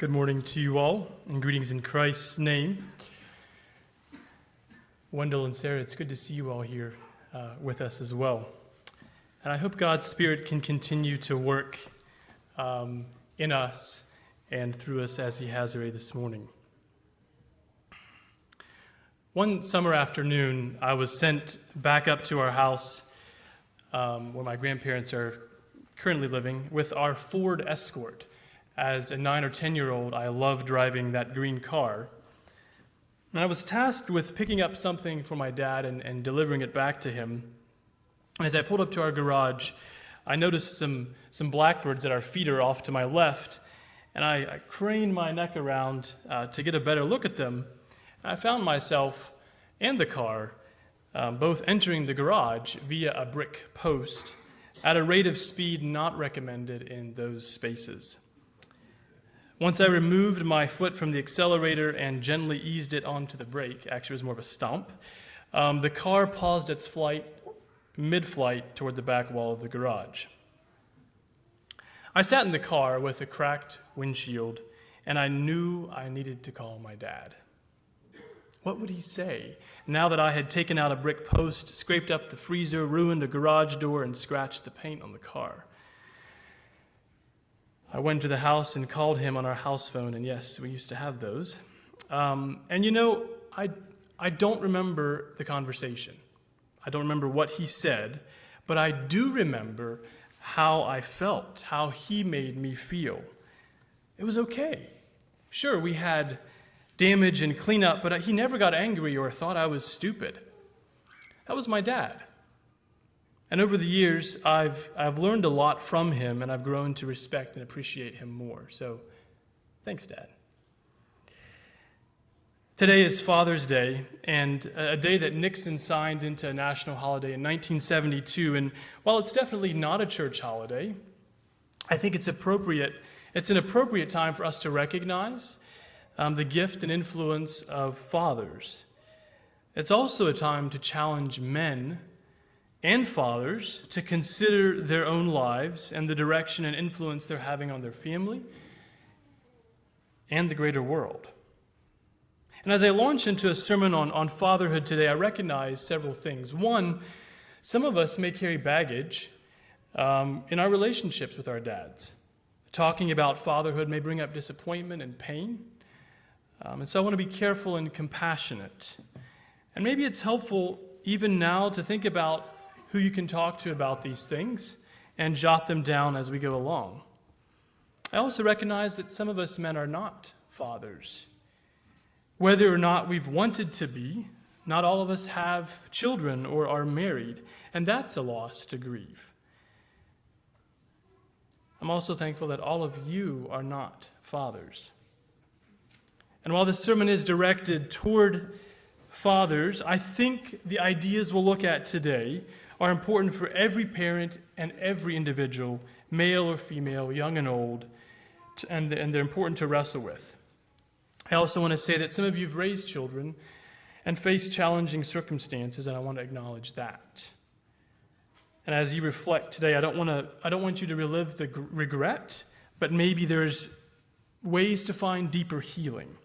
Good morning to you all, and greetings in Christ's name. Wendell and Sarah, it's good to see you all here with us as well. And I hope God's Spirit can continue to work in us and through us as He has already this morning. One summer afternoon, I was sent back up to our house where my grandparents are currently living with our Ford Escort. As a 9 or 10-year-old, I loved driving that green car. And I was tasked with picking up something for my dad and delivering it back to him. And as I pulled up to our garage, I noticed some blackbirds at our feeder off to my left, and I craned my neck around to get a better look at them. And I found myself and the car both entering the garage via a brick post at a rate of speed not recommended in those spaces. Once I removed my foot from the accelerator and gently eased it onto the brake, actually it was more of a stomp, the car paused its flight mid-flight toward the back wall of the garage. I sat in the car with a cracked windshield, and I knew I needed to call my dad. What would he say now that I had taken out a brick post, scraped up the freezer, ruined a garage door, and scratched the paint on the car? I went to the house and called him on our house phone, and yes, we used to have those. And you know, I don't remember the conversation. I don't remember what he said, but I do remember how I felt, how he made me feel. It was okay. Sure, we had damage and cleanup, but he never got angry or thought I was stupid. That was my dad. And over the years, I've learned a lot from him, and I've grown to respect and appreciate him more. So, thanks, Dad. Today is Father's Day, and a day that Nixon signed into a national holiday in 1972. And while it's definitely not a church holiday, I think it's appropriate. It's an appropriate time for us to recognize the gift and influence of fathers. It's also a time to challenge men and fathers to consider their own lives and the direction and influence they're having on their family and the greater world. And as I launch into a sermon on fatherhood today, I recognize several things. One, some of us may carry baggage in our relationships with our dads. Talking about fatherhood may bring up disappointment and pain. And so I want to be careful and compassionate. And maybe it's helpful even now to think about who you can talk to about these things and jot them down as we go along. I also recognize that some of us men are not fathers. Whether or not we've wanted to be, not all of us have children or are married, and that's a loss to grieve. I'm also thankful that all of you are not fathers. And while this sermon is directed toward fathers, I think the ideas we'll look at today are important for every parent and every individual, male or female, young and old, and they're important to wrestle with. I also want to say that some of you have raised children and faced challenging circumstances, and I want to acknowledge that. And as you reflect today, I don't want you to relive the regret, but maybe there's ways to find deeper healing.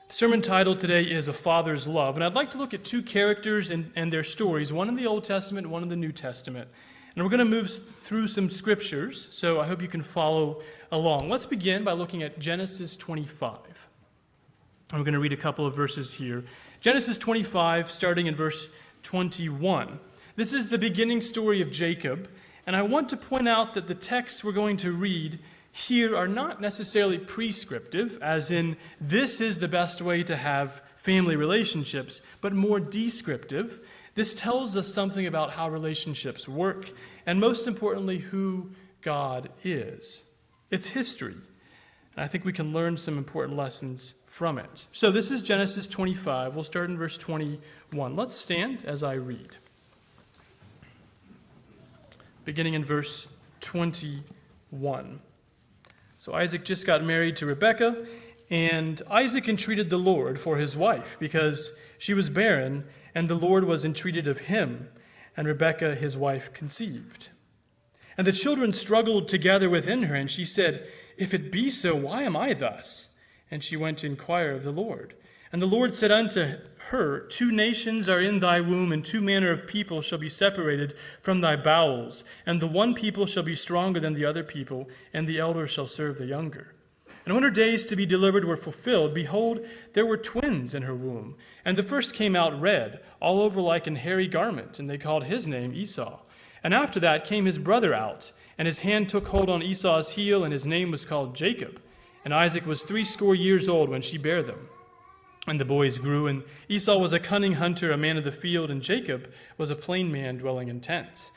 The sermon title today is A Father's Love, and I'd like to look at two characters and their stories, one in the Old Testament, one in the New Testament. And we're going to move through some scriptures, so I hope you can follow along. Let's begin by looking at Genesis 25. I'm going to read a couple of verses here. Genesis 25, starting in verse 21. This is the beginning story of Jacob, and I want to point out that the texts we're going to read here are not necessarily prescriptive, as in this is the best way to have family relationships, but more descriptive. This tells us something about how relationships work, and most importantly, who God is. It's history, and I think we can learn some important lessons from it. So this is Genesis 25. We'll start in verse 21. Let's stand as I read. Beginning in verse 21. So Isaac just got married to Rebekah, and Isaac entreated the Lord for his wife because she was barren, and the Lord was entreated of him, and Rebekah his wife conceived. And the children struggled together within her, and she said, If it be so, why am I thus?" And she went to inquire of the Lord. And the Lord said unto her, "Two nations are in thy womb, and two manner of people shall be separated from thy bowels. And the one people shall be stronger than the other people, and the elder shall serve the younger." And when her days to be delivered were fulfilled, behold, there were twins in her womb. And the first came out red, all over like an hairy garment, and they called his name Esau. And after that came his brother out, and his hand took hold on Esau's heel, and his name was called Jacob. And Isaac was 80 old when she bare them. And the boys grew, and Esau was a cunning hunter, a man of the field, and Jacob was a plain man dwelling in tents.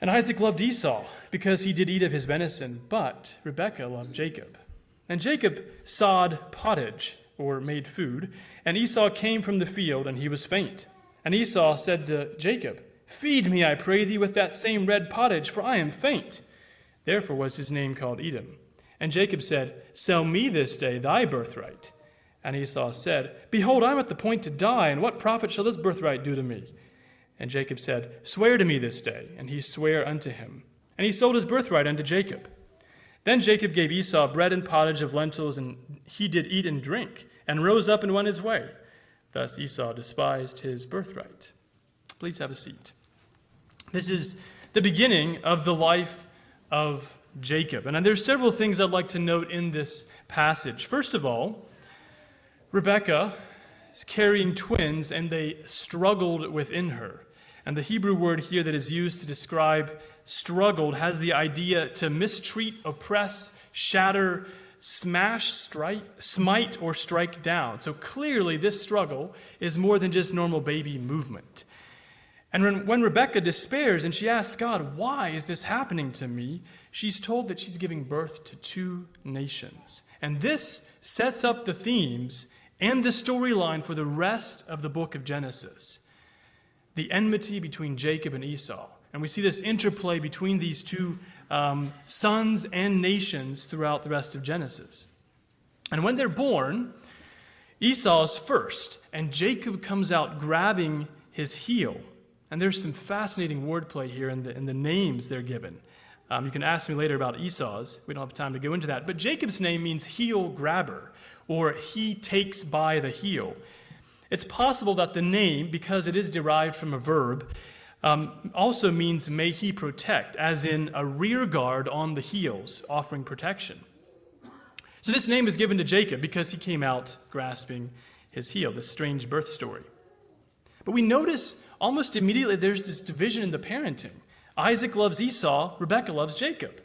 And Isaac loved Esau, because he did eat of his venison, but Rebekah loved Jacob. And Jacob sawed pottage, or made food, and Esau came from the field, and he was faint. And Esau said to Jacob, "Feed me, I pray thee, with that same red pottage, for I am faint." Therefore was his name called Edom. And Jacob said, "Sell me this day thy birthright." And Esau said, "Behold, I am at the point to die, and what profit shall this birthright do to me?" And Jacob said, "Swear to me this day." And he sware unto him. And he sold his birthright unto Jacob. Then Jacob gave Esau bread and pottage of lentils, and he did eat and drink, and rose up and went his way. Thus Esau despised his birthright. Please have a seat. This is the beginning of the life of Jacob. And there's several things I'd like to note in this passage. First of all, Rebekah is carrying twins, and they struggled within her. And the Hebrew word here that is used to describe struggled has the idea to mistreat, oppress, shatter, smash, smite, or strike down. So clearly this struggle is more than just normal baby movement. And when Rebekah despairs and she asks God, "Why is this happening to me?" she's told that she's giving birth to two nations. And this sets up the themes and the storyline for the rest of the book of Genesis. The enmity between Jacob and Esau. And we see this interplay between these two sons and nations throughout the rest of Genesis. And when they're born, Esau is first, and Jacob comes out grabbing his heel. And there's some fascinating wordplay here in the names they're given. You can ask me later about Esau's. We don't have time to go into that. But Jacob's name means heel grabber, or he takes by the heel. It's possible that the name, because it is derived from a verb, also means may he protect, as in a rear guard on the heels, offering protection. So this name is given to Jacob because he came out grasping his heel, this strange birth story. But we notice almost immediately there's this division in the parenting. Isaac loves Esau, Rebekah loves Jacob.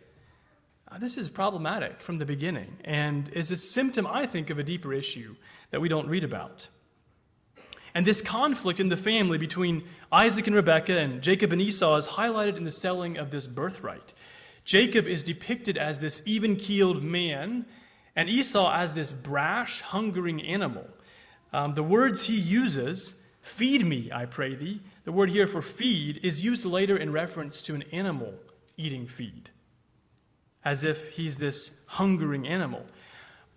This is problematic from the beginning and is a symptom, I think, of a deeper issue that we don't read about. And this conflict in the family between Isaac and Rebekah and Jacob and Esau is highlighted in the selling of this birthright. Jacob is depicted as this even-keeled man, and Esau as this brash, hungering animal. The words he uses, "Feed me, I pray thee," the word here for feed is used later in reference to an animal eating feed, as if he's this hungering animal.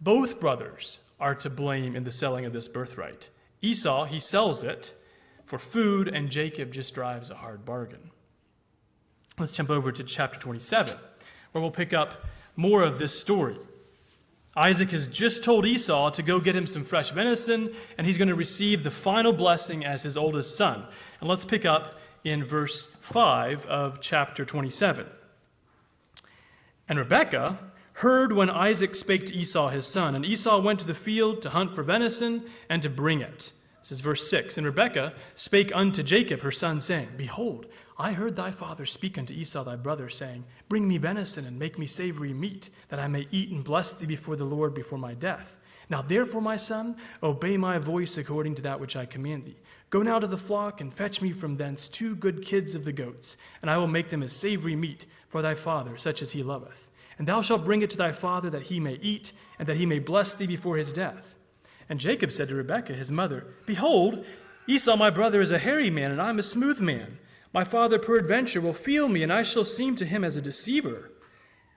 Both brothers are to blame in the selling of this birthright. Esau, he sells it for food, and Jacob just drives a hard bargain. Let's jump over to chapter 27, where we'll pick up more of this story. Isaac has just told Esau to go get him some fresh venison, and he's going to receive the final blessing as his oldest son. And let's pick up in verse 5 of chapter 27. And Rebekah heard when Isaac spake to Esau his son, and Esau went to the field to hunt for venison and to bring it. This is verse 6. And Rebekah spake unto Jacob her son, saying, Behold, I heard thy father speak unto Esau thy brother, saying, Bring me venison and make me savory meat, that I may eat and bless thee before the Lord before my death. Now therefore, my son, obey my voice according to that which I command thee. Go now to the flock and fetch me from thence 2 good kids of the goats, and I will make them as savory meat for thy father, such as he loveth. And thou shalt bring it to thy father, that he may eat, and that he may bless thee before his death. And Jacob said to Rebekah his mother, Behold, Esau my brother is a hairy man, and I am a smooth man. My father peradventure will feel me, and I shall seem to him as a deceiver,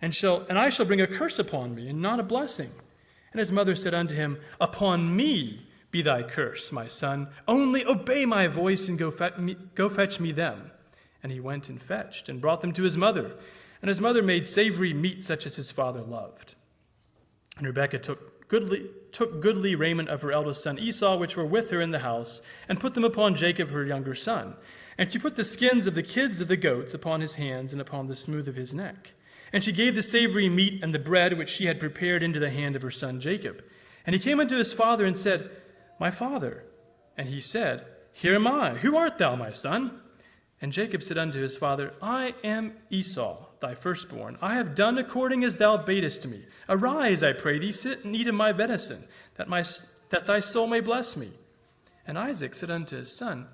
and I shall bring a curse upon me, and not a blessing. And his mother said unto him, Upon me be thy curse, my son. Only obey my voice, and go fetch me them. And he went and fetched, and brought them to his mother. And his mother made savory meat such as his father loved. And Rebekah took goodly raiment of her eldest son Esau, which were with her in the house, and put them upon Jacob her younger son. And she put the skins of the kids of the goats upon his hands and upon the smooth of his neck. And she gave the savory meat and the bread which she had prepared into the hand of her son Jacob. And he came unto his father and said, My father. And he said, Here am I. Who art thou, my son? And Jacob said unto his father, I am Esau, thy firstborn. I have done according as thou badest me. Arise, I pray thee, sit and eat of my venison, that thy soul may bless me. And Isaac said unto his son,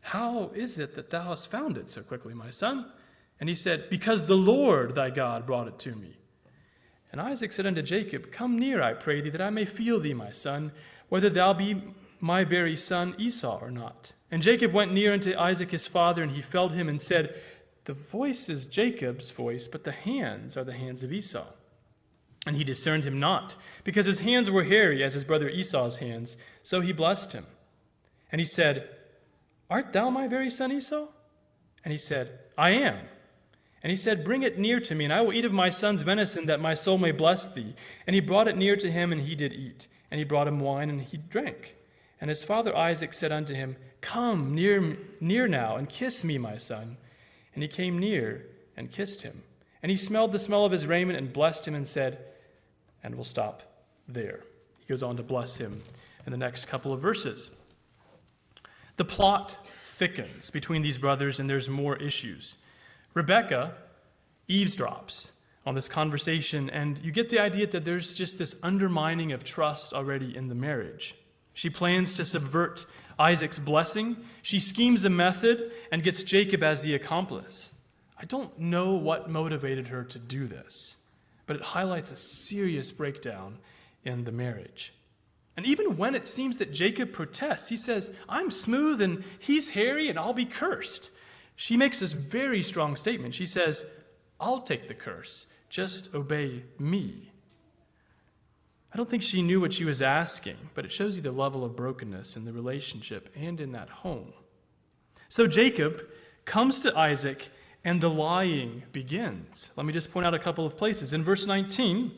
How is it that thou hast found it so quickly, my son? And he said, Because the Lord thy God brought it to me. And Isaac said unto Jacob, Come near, I pray thee, that I may feel thee, my son, whether thou be my very son Esau or not. And Jacob went near unto Isaac his father, and he felt him and said, The voice is Jacob's voice, but the hands are the hands of Esau. And he discerned him not, because his hands were hairy as his brother Esau's hands. So he blessed him. And he said, Art thou my very son Esau? And he said, I am. And he said, Bring it near to me, and I will eat of my son's venison, that my soul may bless thee. And he brought it near to him, and he did eat. And he brought him wine, and he drank. And his father Isaac said unto him, Come near now, and kiss me, my son. And he came near and kissed him. And he smelled the smell of his raiment and blessed him and said, and we'll stop there. He goes on to bless him in the next couple of verses. The plot thickens between these brothers, and there's more issues. Rebekah eavesdrops on this conversation, and you get the idea that there's just this undermining of trust already in the marriage. She plans to subvert Isaac's blessing. She schemes a method and gets Jacob as the accomplice. I don't know what motivated her to do this, but it highlights a serious breakdown in the marriage. And even when it seems that Jacob protests, he says, I'm smooth and he's hairy and I'll be cursed. She makes this very strong statement. She says, I'll take the curse. Just obey me. I don't think she knew what she was asking, but it shows you the level of brokenness in the relationship and in that home. So Jacob comes to Isaac, and the lying begins. Let me just point out a couple of places. In verse 19,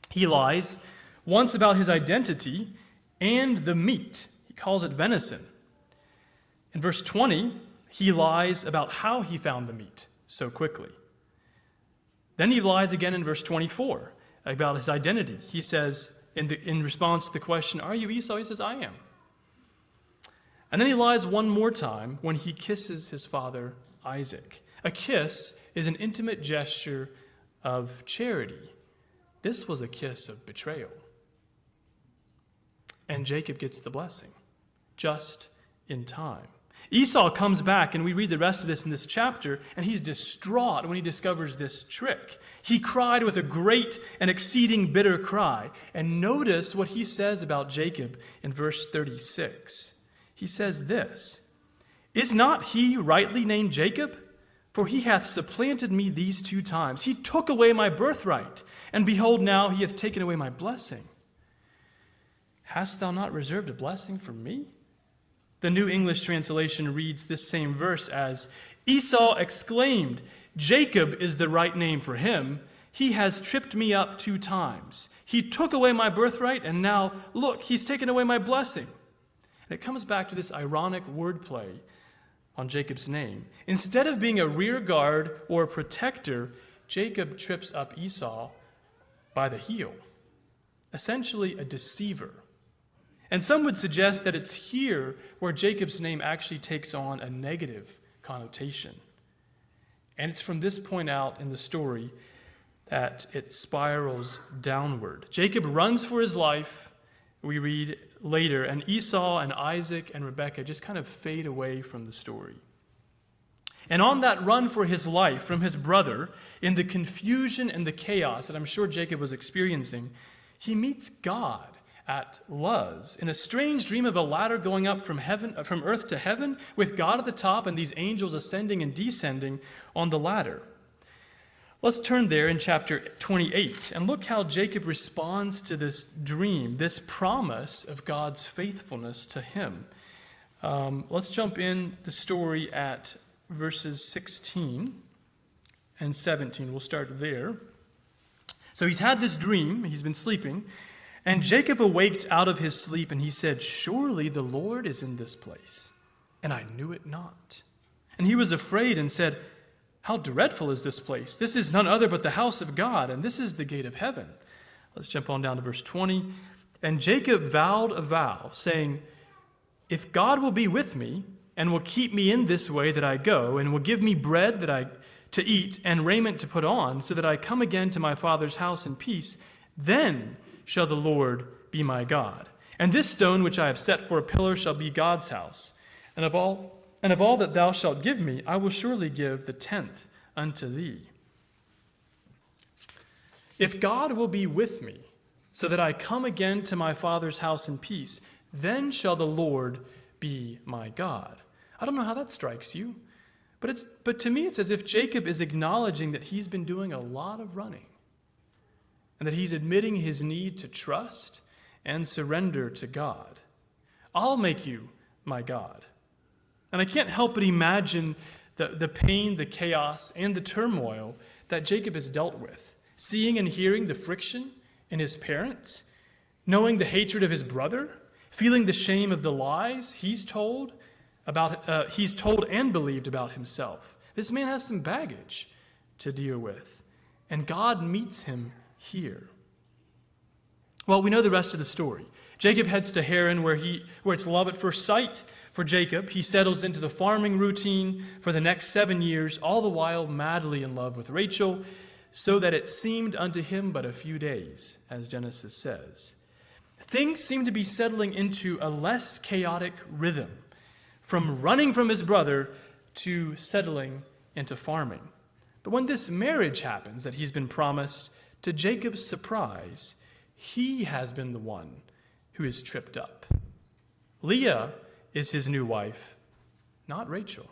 he lies once about his identity and the meat. He calls it venison. In verse 20, he lies about how he found the meat so quickly. Then he lies again in verse 24 about his identity. He says, in response to the question, Are you Esau? He says, I am. And then he lies one more time when he kisses his father Isaac. A kiss is an intimate gesture of charity. This was a kiss of betrayal. And Jacob gets the blessing just in time. Esau comes back, and we read the rest of this in this chapter, and he's distraught when he discovers this trick. He cried with a great and exceeding bitter cry. And notice what he says about Jacob in verse 36. He says this, Is not he rightly named Jacob? For he hath supplanted me these 2 times. He took away my birthright, and behold, now he hath taken away my blessing. Hast thou not reserved a blessing for me? The New English translation reads this same verse as, Esau exclaimed, Jacob is the right name for him. He has tripped me up 2 times. He took away my birthright, and now, look, he's taken away my blessing. And it comes back to this ironic wordplay on Jacob's name. Instead of being a rear guard or a protector, Jacob trips up Esau by the heel. Essentially a deceiver. And some would suggest that it's here where Jacob's name actually takes on a negative connotation. And it's from this point out in the story that it spirals downward. Jacob runs for his life, we read later, and Esau and Isaac and Rebekah just kind of fade away from the story. And on that run for his life from his brother, in the confusion and the chaos that I'm sure Jacob was experiencing, he meets God at Luz, in a strange dream of a ladder going up from earth to heaven, with God at the top and these angels ascending and descending on the ladder. Let's turn there in chapter 28 and look how Jacob responds to this dream, this promise of God's faithfulness to him. Let's jump in the story at verses 16 and 17. We'll start there. So he's had this dream. He's been sleeping. And Jacob awaked out of his sleep, and he said, "Surely the Lord is in this place, and I knew it not." And he was afraid and said, "How dreadful is this place? This is none other but the house of God, and this is the gate of heaven." Let's jump on down to verse 20. And Jacob vowed a vow, saying, "If God will be with me, and will keep me in this way that I go, and will give me bread to eat and raiment to put on, so that I come again to my father's house in peace, then shall the Lord be my God. And this stone which I have set for a pillar shall be God's house. And of all that thou shalt give me, I will surely give the 10th unto thee. If God will be with me, so that I come again to my father's house in peace, then shall the Lord be my God." I don't know how that strikes you, but to me it's as if Jacob is acknowledging that he's been doing a lot of running, and that he's admitting his need to trust and surrender to God. "I'll make you my God." And I can't help but imagine the pain, the chaos, and the turmoil that Jacob has dealt with, seeing and hearing the friction in his parents, knowing the hatred of his brother, feeling the shame of the lies he's told and believed about himself. This man has some baggage to deal with, and God meets him here. Well, we know the rest of the story. Jacob heads to Haran, where it's love at first sight for Jacob. He settles into the farming routine for the next 7 years, all the while madly in love with Rachel, so that it seemed unto him but a few days, as Genesis says. Things seem to be settling into a less chaotic rhythm, from running from his brother to settling into farming. But when this marriage happens that he's been promised, to Jacob's surprise, he has been the one who is tripped up. Leah is his new wife, not Rachel.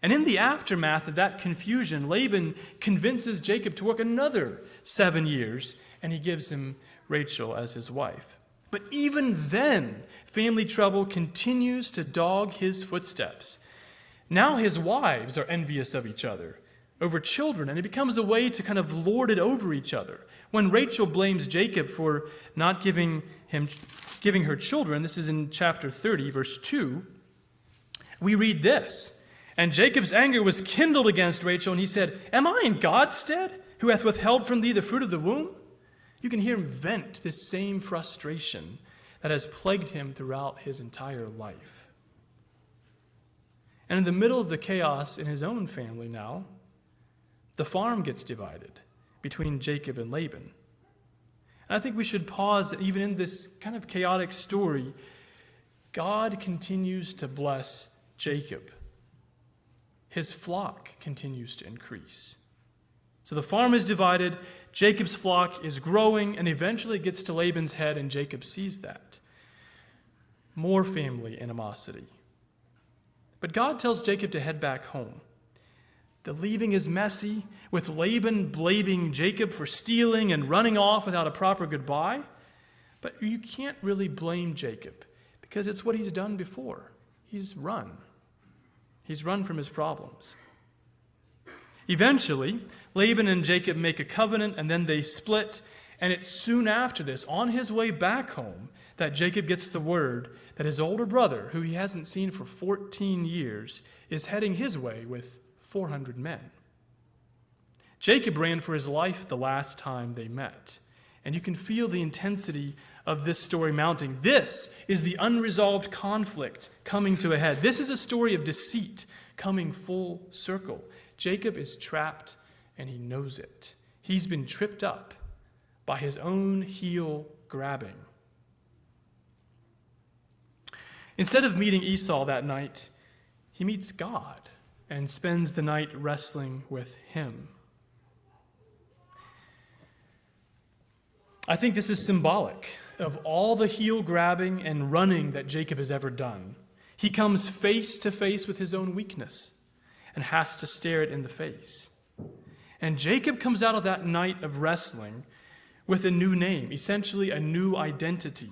And in the aftermath of that confusion, Laban convinces Jacob to work another 7 years, and he gives him Rachel as his wife. But even then, family trouble continues to dog his footsteps. Now his wives are envious of each other over children, and it becomes a way to kind of lord it over each other. When Rachel blames Jacob for not giving her children, this is in chapter 30, verse 2, we read this: "And Jacob's anger was kindled against Rachel, and he said, Am I in God's stead, who hath withheld from thee the fruit of the womb?" You can hear him vent this same frustration that has plagued him throughout his entire life. And in the middle of the chaos in his own family now, the farm gets divided between Jacob and Laban. And I think we should pause that even in this kind of chaotic story, God continues to bless Jacob. His flock continues to increase. So the farm is divided, Jacob's flock is growing, and eventually it gets to Laban's head, and Jacob sees that. More family animosity. But God tells Jacob to head back home. The leaving is messy, with Laban blaming Jacob for stealing and running off without a proper goodbye. But you can't really blame Jacob, because it's what he's done before. He's run. He's run from his problems. Eventually, Laban and Jacob make a covenant, and then they split. And it's soon after this, on his way back home, that Jacob gets the word that his older brother, who he hasn't seen for 14 years, is heading his way with 400 men. Jacob ran for his life the last time they met. And you can feel the intensity of this story mounting. This is the unresolved conflict coming to a head. This is a story of deceit coming full circle. Jacob is trapped, and he knows it. He's been tripped up by his own heel grabbing. Instead of meeting Esau that night, he meets God and spends the night wrestling with him. I think this is symbolic of all the heel grabbing and running that Jacob has ever done. He comes face to face with his own weakness and has to stare it in the face. And Jacob comes out of that night of wrestling with a new name, essentially a new identity,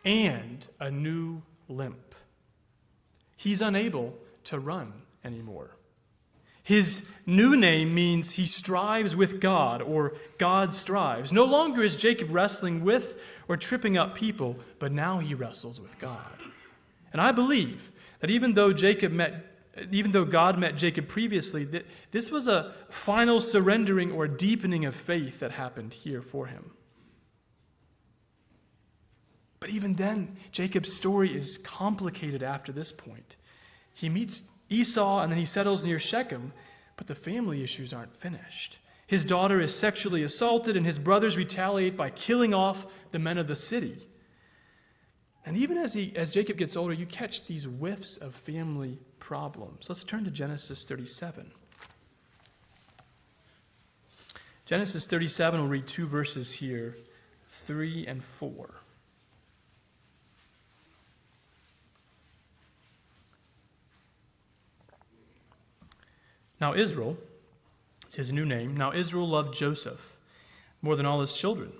and a new limp. He's unable to run anymore. His new name means he strives with God, or God strives. No longer is Jacob wrestling with or tripping up people, but now he wrestles with God. And I believe that even though God met Jacob previously, this was a final surrendering or deepening of faith that happened here for him. But even then, Jacob's story is complicated after this point. He meets Esau and then he settles near Shechem, but the family issues aren't finished. His daughter is sexually assaulted and his brothers retaliate by killing off the men of the city. And even as Jacob gets older, you catch these whiffs of family problems. Let's turn to Genesis 37. Genesis 37, we'll read 2 verses here, 3 and 4. Now Israel, it's his new name, now Israel loved Joseph more than all his children,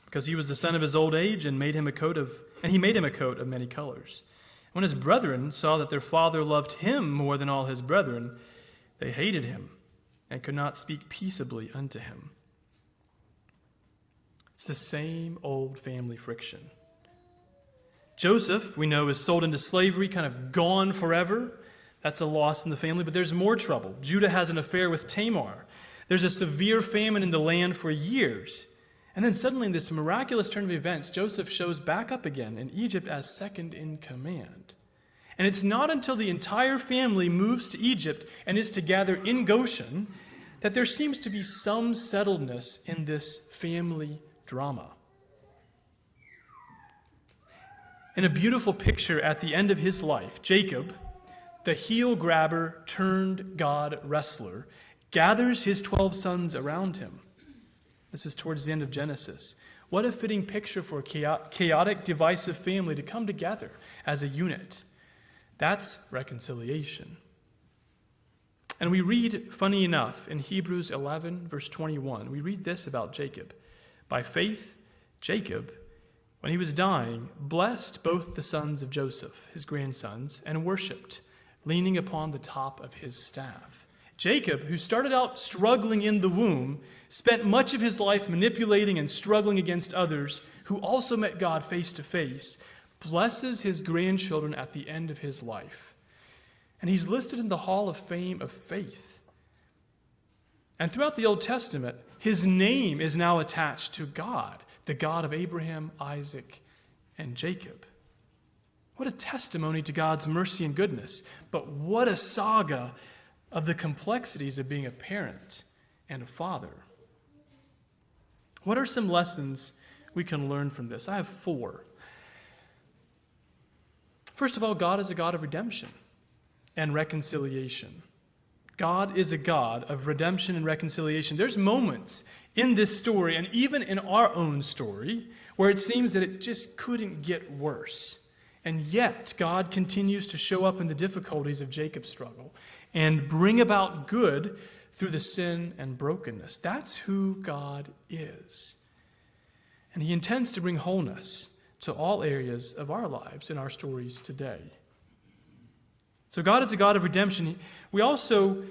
because he was the son of his old age, and he made him a coat of many colors. When his brethren saw that their father loved him more than all his brethren, they hated him and could not speak peaceably unto him. It's the same old family friction. Joseph, we know, is sold into slavery, kind of gone forever. That's a loss in the family, but there's more trouble. Judah has an affair with Tamar. There's a severe famine in the land for years. And then suddenly, in this miraculous turn of events, Joseph shows back up again in Egypt as second in command. And it's not until the entire family moves to Egypt and is to gather in Goshen that there seems to be some settledness in this family drama. In a beautiful picture at the end of his life, Jacob, the heel grabber turned God wrestler, gathers his 12 sons around him. This is towards the end of Genesis. What a fitting picture for a chaotic, divisive family to come together as a unit. That's reconciliation. And we read, funny enough, in Hebrews 11, verse 21, we read this about Jacob. By faith, Jacob, when he was dying, blessed both the sons of Joseph, his grandsons, and worshipped, leaning upon the top of his staff. Jacob, who started out struggling in the womb, spent much of his life manipulating and struggling against others who also met God face to face, blesses his grandchildren at the end of his life. And he's listed in the Hall of Fame of Faith. And throughout the Old Testament, his name is now attached to God, the God of Abraham, Isaac, and Jacob. What a testimony to God's mercy and goodness. But what a saga of the complexities of being a parent and a father. What are some lessons we can learn from this? I have 4. First of all, God is a God of redemption and reconciliation. God is a God of redemption and reconciliation. There's moments in this story, and even in our own story, where it seems that it just couldn't get worse. And yet, God continues to show up in the difficulties of Jacob's struggle and bring about good through the sin and brokenness. That's who God is. And he intends to bring wholeness to all areas of our lives in our stories today. So God is a God of redemption. We also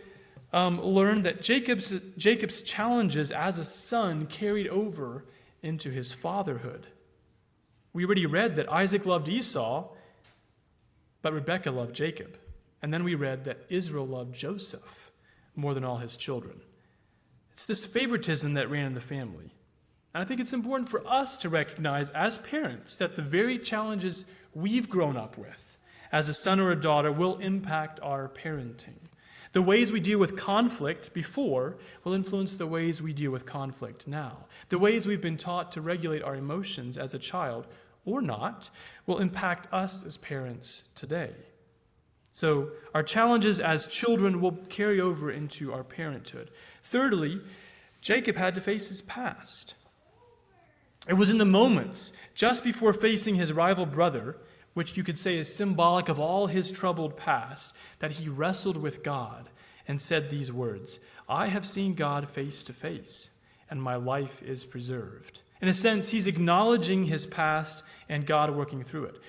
learn that Jacob's challenges as a son carried over into his fatherhood. We already read that Isaac loved Esau, but Rebekah loved Jacob. And then we read that Israel loved Joseph more than all his children. It's this favoritism that ran in the family. And I think it's important for us to recognize as parents that the very challenges we've grown up with as a son or a daughter will impact our parenting. The ways we deal with conflict before will influence the ways we deal with conflict now. The ways we've been taught to regulate our emotions as a child, or not, will impact us as parents today. So our challenges as children will carry over into our parenthood. Thirdly, Jacob had to face his past. It was in the moments just before facing his rival brother, which you could say is symbolic of all his troubled past, that he wrestled with God and said these words, "I have seen God face to face, and my life is preserved." In a sense, he's acknowledging his past and God working through it.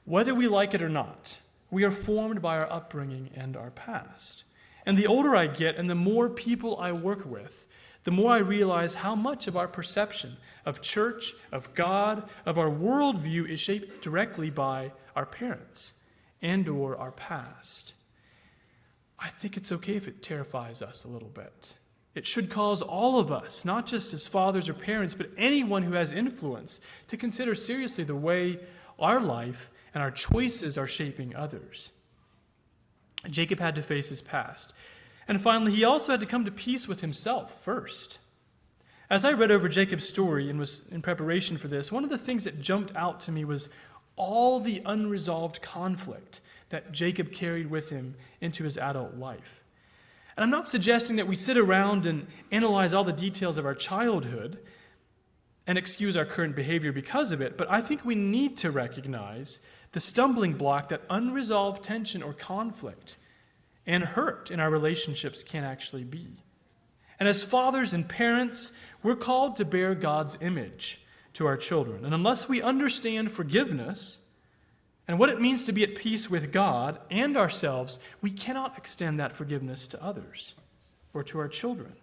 Whether we like it or not, we are formed by our upbringing and our past. And the older I get and the more people I work with, the more I realize how much of our perception of church, of God, of our worldview is shaped directly by our parents and or our past. I think it's okay if it terrifies us a little bit. It should cause all of us, not just as fathers or parents, but anyone who has influence, to consider seriously the way our life and our choices are shaping others. Jacob had to face his past. And finally, he also had to come to peace with himself first. As I read over Jacob's story and was in preparation for this, one of the things that jumped out to me was all the unresolved conflict that Jacob carried with him into his adult life. And I'm not suggesting that we sit around and analyze all the details of our childhood and excuse our current behavior because of it, but I think we need to recognize the stumbling block that unresolved tension or conflict and hurt in our relationships can actually be. And as fathers and parents, we're called to bear God's image to our children. And unless we understand forgiveness and what it means to be at peace with God and ourselves, we cannot extend that forgiveness to others or to our children.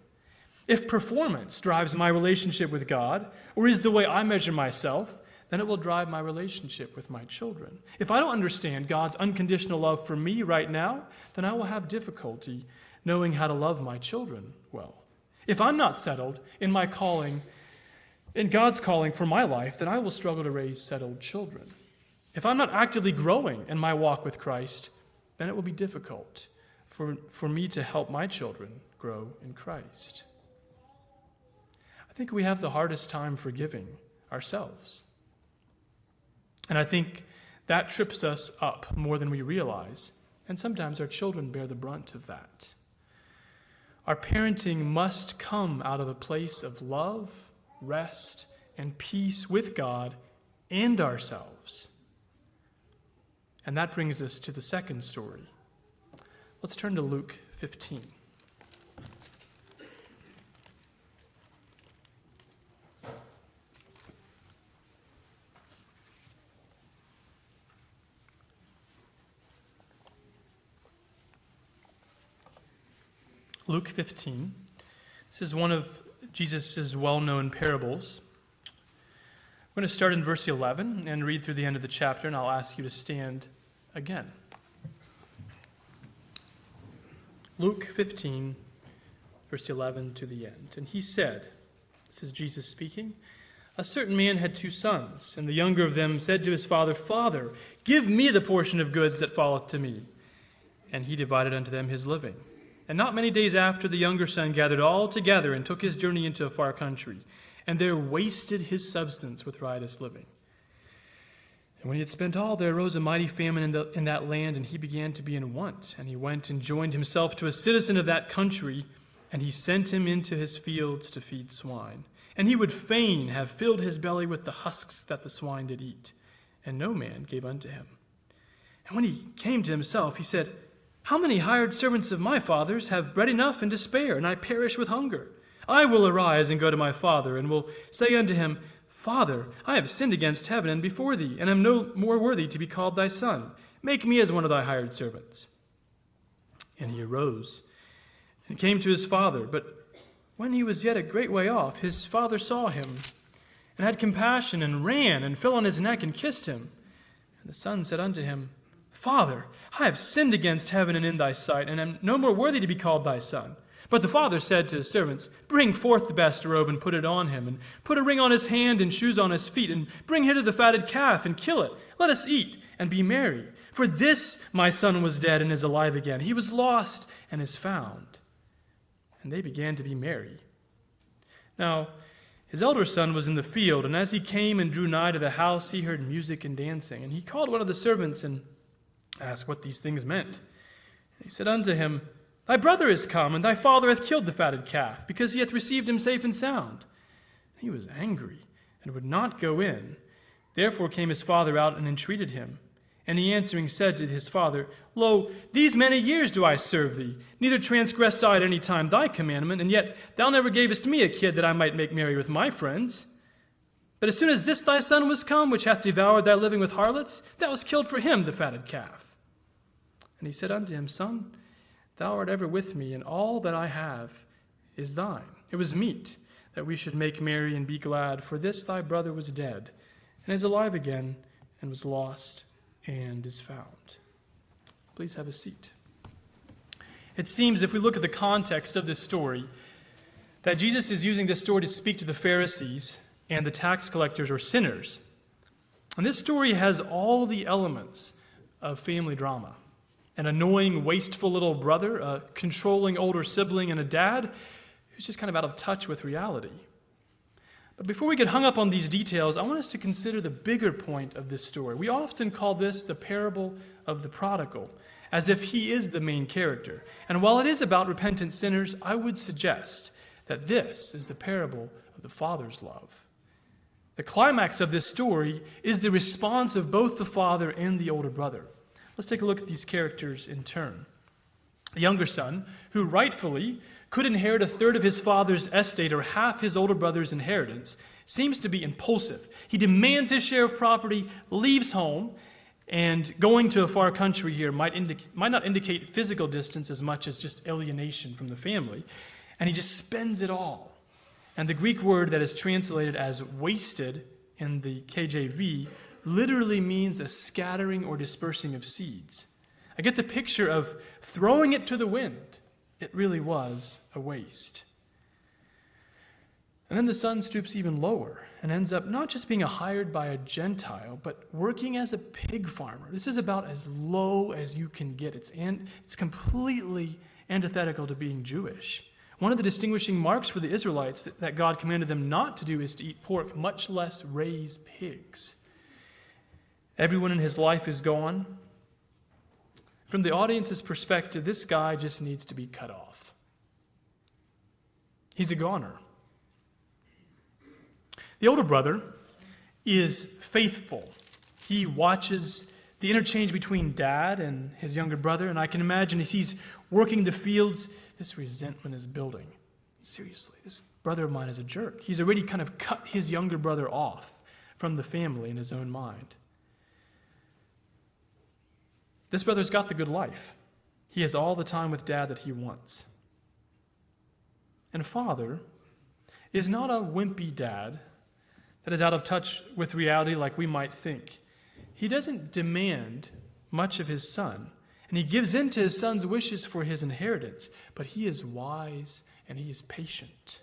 If performance drives my relationship with God, or is the way I measure myself, then it will drive my relationship with my children. If I don't understand God's unconditional love for me right now, then I will have difficulty knowing how to love my children well. If I'm not settled in my calling, in God's calling for my life, then I will struggle to raise settled children. If I'm not actively growing in my walk with Christ, then it will be difficult for me to help my children grow in Christ. I think we have the hardest time forgiving ourselves. And I think that trips us up more than we realize, and sometimes our children bear the brunt of that. Our parenting must come out of a place of love, rest, and peace with God and ourselves. And that brings us to the second story. Let's turn to Luke 15. Luke 15. This is one of Jesus' well-known parables. We're going to start in verse 11 and read through the end of the chapter, and I'll ask you to stand again. Luke 15, verse 11 to the end. And he said, this is Jesus speaking, a certain man had 2 sons, and the younger of them said to his father, Father, give me the portion of goods that falleth to me. And he divided unto them his living. And not many days after, the younger son gathered all together and took his journey into a far country, and there wasted his substance with riotous living. And when he had spent all, there arose a mighty famine in that land, and he began to be in want. And he went and joined himself to a citizen of that country, and he sent him into his fields to feed swine. And he would fain have filled his belly with the husks that the swine did eat, and no man gave unto him. And when he came to himself, he said, How many hired servants of my father's have bread enough and to spare, and I perish with hunger? I will arise and go to my father, and will say unto him, Father, I have sinned against heaven and before thee, and am no more worthy to be called thy son. Make me as one of thy hired servants. And he arose and came to his father. But when he was yet a great way off, his father saw him, and had compassion, and ran, and fell on his neck, and kissed him. And the son said unto him, Father, I have sinned against heaven and in thy sight, and am no more worthy to be called thy son. But the father said to his servants, Bring forth the best robe, and put it on him, and put a ring on his hand, and shoes on his feet, and bring hither the fatted calf, and kill it. Let us eat, and be merry. For this my son was dead, and is alive again. He was lost, and is found. And they began to be merry. Now his elder son was in the field, and as he came and drew nigh to the house, he heard music and dancing. And he called one of the servants, and asked what these things meant. And he said unto him, Thy brother is come, and thy father hath killed the fatted calf, because he hath received him safe and sound. He was angry, and would not go in. Therefore came his father out and entreated him. And he answering said to his father, Lo, these many years do I serve thee, neither transgressed I at any time thy commandment, and yet thou never gavest me a kid that I might make merry with my friends. But as soon as this thy son was come, which hath devoured thy living with harlots, thou hast killed for him the fatted calf. And he said unto him, Son, thou art ever with me, and all that I have is thine. It was meet that we should make merry and be glad, for this thy brother was dead, and is alive again, and was lost, and is found. Please have a seat. It seems, if we look at the context of this story, that Jesus is using this story to speak to the Pharisees and the tax collectors or sinners. And this story has all the elements of family drama. An annoying, wasteful little brother, a controlling older sibling, and a dad who's just kind of out of touch with reality. But before we get hung up on these details, I want us to consider the bigger point of this story. We often call this the parable of the prodigal, as if he is the main character. And while it is about repentant sinners, I would suggest that this is the parable of the Father's love. The climax of this story is the response of both the father and the older brother. Let's take a look at these characters in turn. The younger son, who rightfully could inherit a third of his father's estate or half his older brother's inheritance, seems to be impulsive. He demands his share of property, leaves home, and going to a far country here might not indicate physical distance as much as just alienation from the family. And he just spends it all. And the Greek word that is translated as wasted in the KJV literally means a scattering or dispersing of seeds. I get the picture of throwing it to the wind. It really was a waste. And then the son stoops even lower and ends up not just being hired by a Gentile, but working as a pig farmer. This is about as low as you can get. It's completely antithetical to being Jewish. One of the distinguishing marks for the Israelites that God commanded them not to do is to eat pork, much less raise pigs. Everyone in his life is gone. From the audience's perspective, this guy just needs to be cut off. He's a goner. The older brother is faithful. He watches the interchange between dad and his younger brother, and I can imagine as he's working the fields, this resentment is building. Seriously, this brother of mine is a jerk. He's already kind of cut his younger brother off from the family in his own mind. This brother's got the good life. He has all the time with dad that he wants. And father is not a wimpy dad that is out of touch with reality like we might think. He doesn't demand much of his son, and he gives in to his son's wishes for his inheritance, but he is wise and he is patient.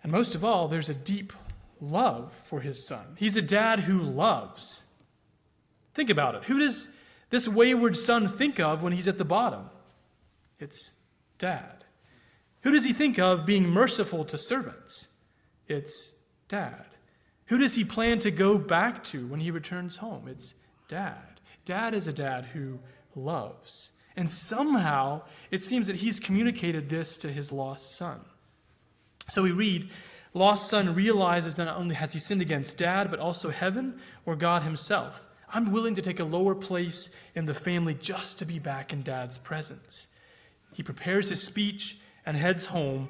And most of all, there's a deep love for his son. He's a dad who loves. Think about it. Who does this wayward son think of when he's at the bottom? It's dad. Who does he think of being merciful to servants? It's dad. Who does he plan to go back to when he returns home? It's dad. Dad is a dad who loves. And somehow it seems that he's communicated this to his lost son. So we read, lost son realizes that not only has he sinned against dad, but also heaven or God himself. I'm willing to take a lower place in the family just to be back in dad's presence. He prepares his speech and heads home,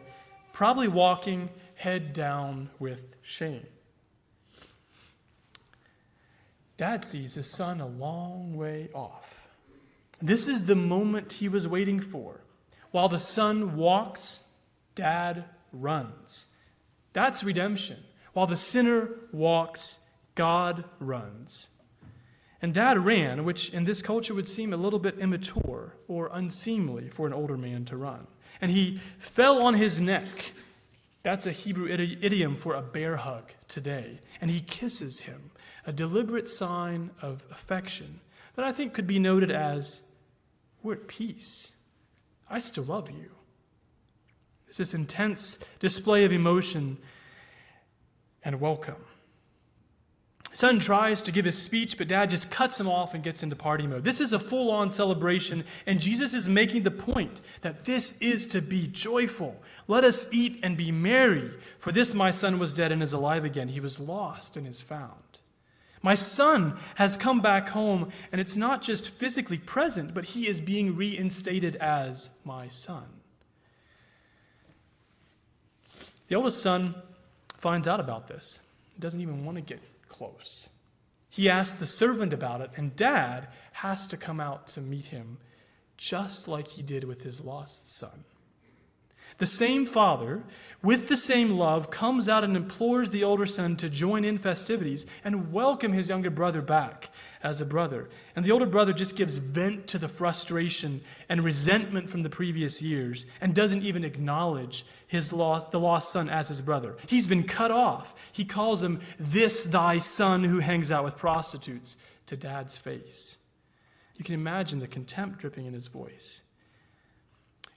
probably walking head down with shame. Dad sees his son a long way off. This is the moment he was waiting for. While the son walks, dad runs. That's redemption. While the sinner walks, God runs. And dad ran, which in this culture would seem a little bit immature or unseemly for an older man to run. And he fell on his neck. That's a Hebrew idiom for a bear hug today. And he kisses him, a deliberate sign of affection that I think could be noted as, we're at peace. I still love you. It's this intense display of emotion and welcome. Son tries to give his speech, but dad just cuts him off and gets into party mode. This is a full-on celebration, and Jesus is making the point that this is to be joyful. Let us eat and be merry, for this my son was dead and is alive again. He was lost and is found. My son has come back home, and it's not just physically present, but he is being reinstated as my son. The oldest son finds out about this. He doesn't even want to get close. He asks the servant about it, and dad has to come out to meet him just like he did with his lost son. The same father, with the same love, comes out and implores the older son to join in festivities and welcome his younger brother back as a brother. And the older brother just gives vent to the frustration and resentment from the previous years and doesn't even acknowledge the lost son as his brother. He's been cut off. He calls him this thy son who hangs out with prostitutes to dad's face. You can imagine the contempt dripping in his voice.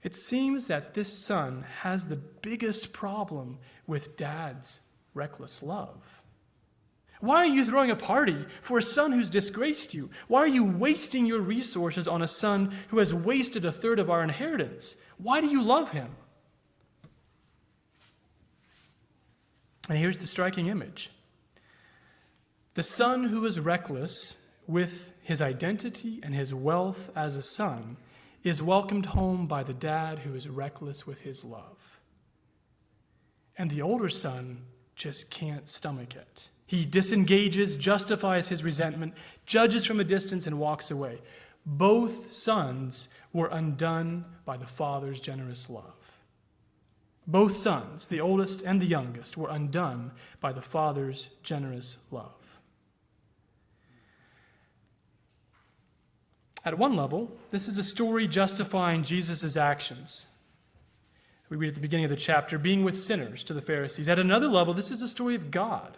It seems that this son has the biggest problem with dad's reckless love. Why are you throwing a party for a son who's disgraced you? Why are you wasting your resources on a son who has wasted a third of our inheritance? Why do you love him? And here's the striking image. The son who is reckless with his identity and his wealth as a son is welcomed home by the dad who is reckless with his love. And the older son just can't stomach it. He disengages, justifies his resentment, judges from a distance, and walks away. Both sons were undone by the father's generous love. Both sons, the oldest and the youngest, were undone by the father's generous love. At one level, this is a story justifying Jesus' actions. We read at the beginning of the chapter, being with sinners to the Pharisees. At another level, this is a story of God,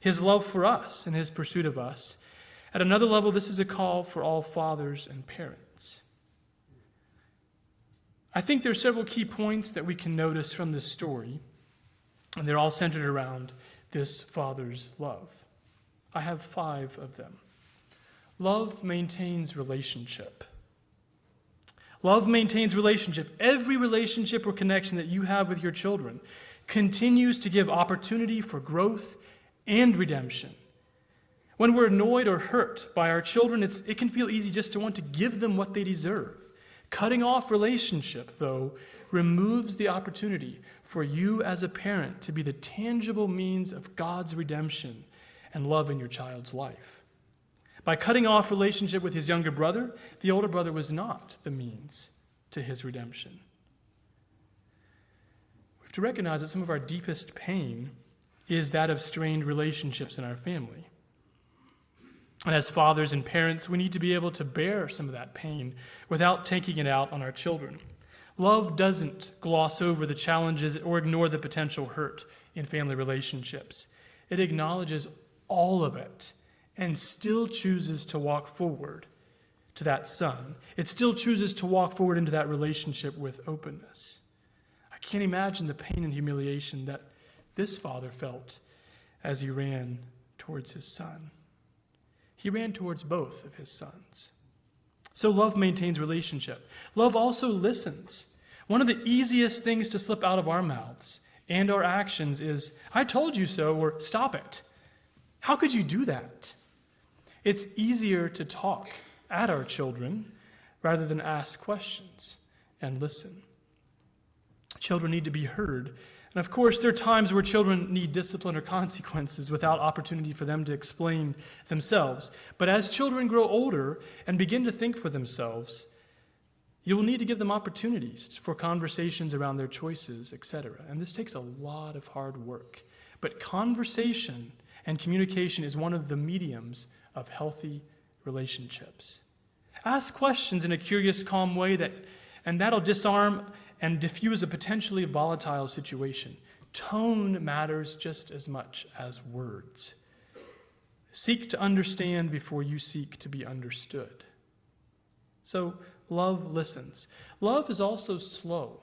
his love for us and his pursuit of us. At another level, this is a call for all fathers and parents. I think there are several key points that we can notice from this story, and they're all centered around this father's love. I have 5 of them. Love maintains relationship. Love maintains relationship. Every relationship or connection that you have with your children continues to give opportunity for growth and redemption. When we're annoyed or hurt by our children, it can feel easy just to want to give them what they deserve. Cutting off relationship, though, removes the opportunity for you as a parent to be the tangible means of God's redemption and love in your child's life. By cutting off relationship with his younger brother, the older brother was not the means to his redemption. We have to recognize that some of our deepest pain is that of strained relationships in our family. And as fathers and parents, we need to be able to bear some of that pain without taking it out on our children. Love doesn't gloss over the challenges or ignore the potential hurt in family relationships. It acknowledges all of it and still chooses to walk forward to that son. It still chooses to walk forward into that relationship with openness. I can't imagine the pain and humiliation that this father felt as he ran towards his son. He ran towards both of his sons. So love maintains relationship. Love also listens. One of the easiest things to slip out of our mouths and our actions is, I told you so, or stop it. How could you do that? It's easier to talk at our children rather than ask questions and listen. Children need to be heard. And of course, there are times where children need discipline or consequences without opportunity for them to explain themselves. But as children grow older and begin to think for themselves, you will need to give them opportunities for conversations around their choices, etc. And this takes a lot of hard work. But conversation and communication is one of the mediums of healthy relationships. Ask questions in a curious, calm way that'll disarm and diffuse a potentially volatile situation. Tone matters just as much as words. Seek to understand before you seek to be understood. So, love listens. Love is also slow.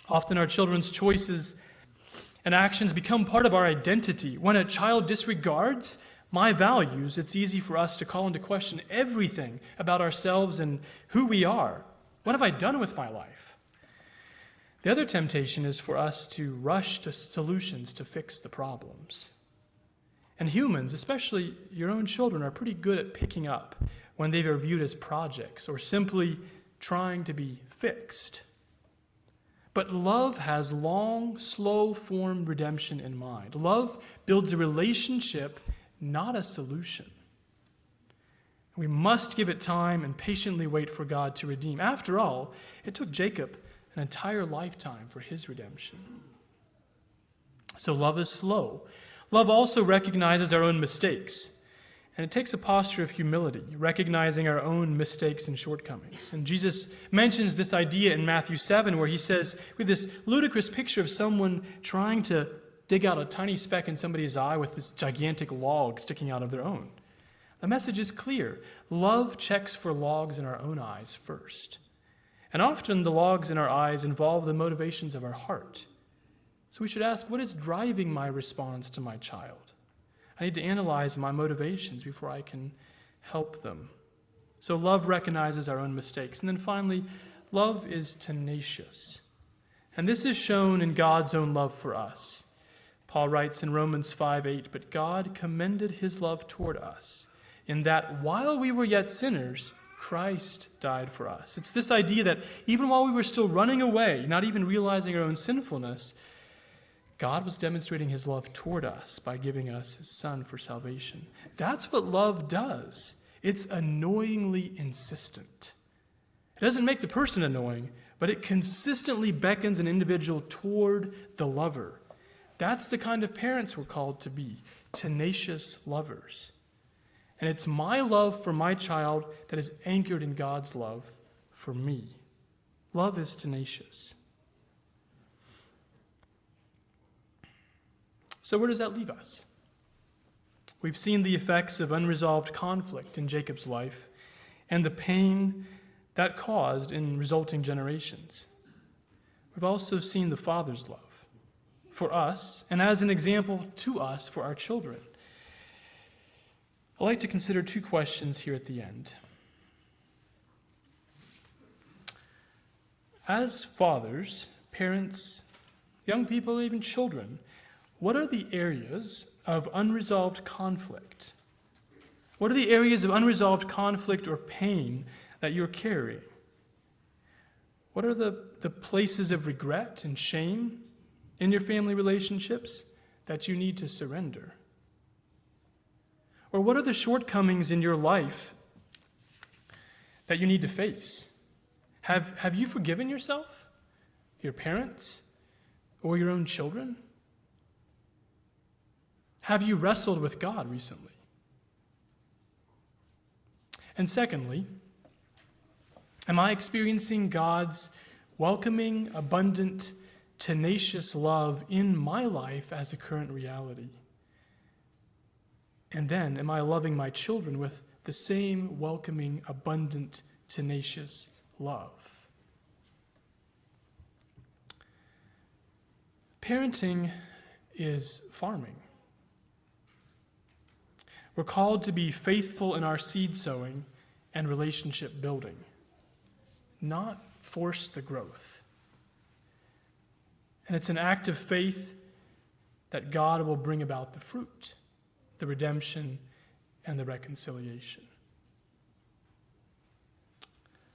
Often our children's choices and actions become part of our identity. When a child disregards my values, it's easy for us to call into question everything about ourselves and who we are. What have I done with my life? The other temptation is for us to rush to solutions to fix the problems. And humans, especially your own children, are pretty good at picking up when they are viewed as projects or simply trying to be fixed. But love has long, slow-formed redemption in mind. Love builds a relationship, not a solution. We must give it time and patiently wait for God to redeem. After all, it took Jacob an entire lifetime for his redemption. So love is slow. Love also recognizes our own mistakes. And it takes a posture of humility, recognizing our own mistakes and shortcomings. And Jesus mentions this idea in Matthew 7, where he says, with this ludicrous picture of someone trying to dig out a tiny speck in somebody's eye with this gigantic log sticking out of their own. The message is clear. Love checks for logs in our own eyes first. And often the logs in our eyes involve the motivations of our heart. So we should ask, what is driving my response to my child? I need to analyze my motivations before I can help them. So love recognizes our own mistakes. And then finally, love is tenacious. And this is shown in God's own love for us. Paul writes in Romans 5:8, "But God commended his love toward us, in that while we were yet sinners, Christ died for us." It's this idea that even while we were still running away, not even realizing our own sinfulness, God was demonstrating his love toward us by giving us his Son for salvation. That's what love does. It's annoyingly insistent. It doesn't make the person annoying, but it consistently beckons an individual toward the lover. That's the kind of parents we're called to be, tenacious lovers. And it's my love for my child that is anchored in God's love for me. Love is tenacious. So where does that leave us? We've seen the effects of unresolved conflict in Jacob's life and the pain that caused in resulting generations. We've also seen the Father's love for us and as an example to us for our children. I'd like to consider two questions here at the end. As fathers, parents, young people, even children, what are the areas of unresolved conflict? What are the areas of unresolved conflict or pain that you're carrying? What are the places of regret and shame in your family relationships that you need to surrender? Or what are the shortcomings in your life that you need to face? Have you forgiven yourself, your parents, or your own children? Have you wrestled with God recently? And secondly, am I experiencing God's welcoming, abundant, tenacious love in my life as a current reality? And then, am I loving my children with the same welcoming, abundant, tenacious love? Parenting is farming. We're called to be faithful in our seed sowing and relationship building, not force the growth. And it's an act of faith that God will bring about the fruit, the redemption, and the reconciliation.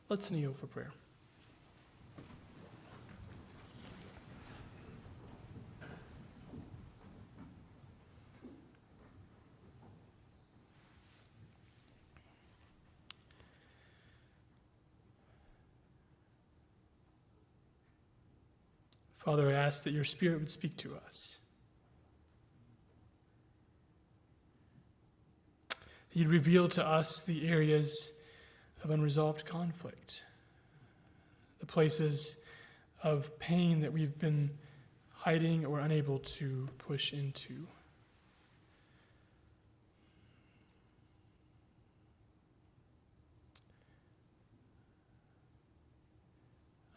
Let's kneel for prayer. Father, I ask that your Spirit would speak to us. You'd reveal to us the areas of unresolved conflict, the places of pain that we've been hiding or unable to push into.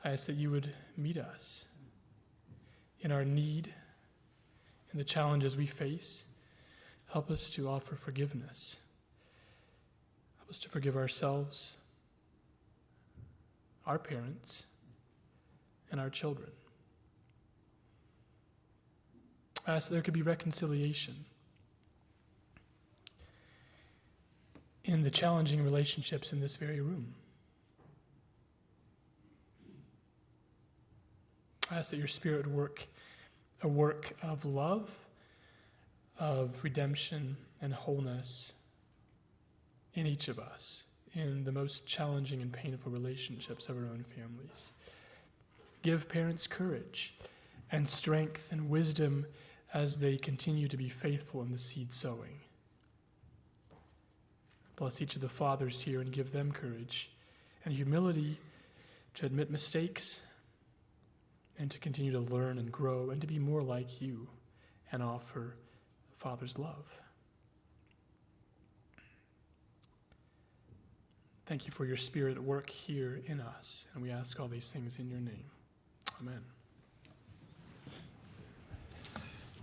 I ask that you would meet us in our need, in the challenges we face. Help us to offer forgiveness. Help us to forgive ourselves, our parents, and our children. I ask that there could be reconciliation in the challenging relationships in this very room. I ask that your Spirit would work a work of love, of redemption and wholeness in each of us in the most challenging and painful relationships of our own families. Give parents courage and strength and wisdom as they continue to be faithful in the seed sowing. Bless each of the fathers here and give them courage and humility to admit mistakes and to continue to learn and grow and to be more like you and offer Father's love. Thank you for your Spirit at work here in us, and we ask all these things in your name. Amen.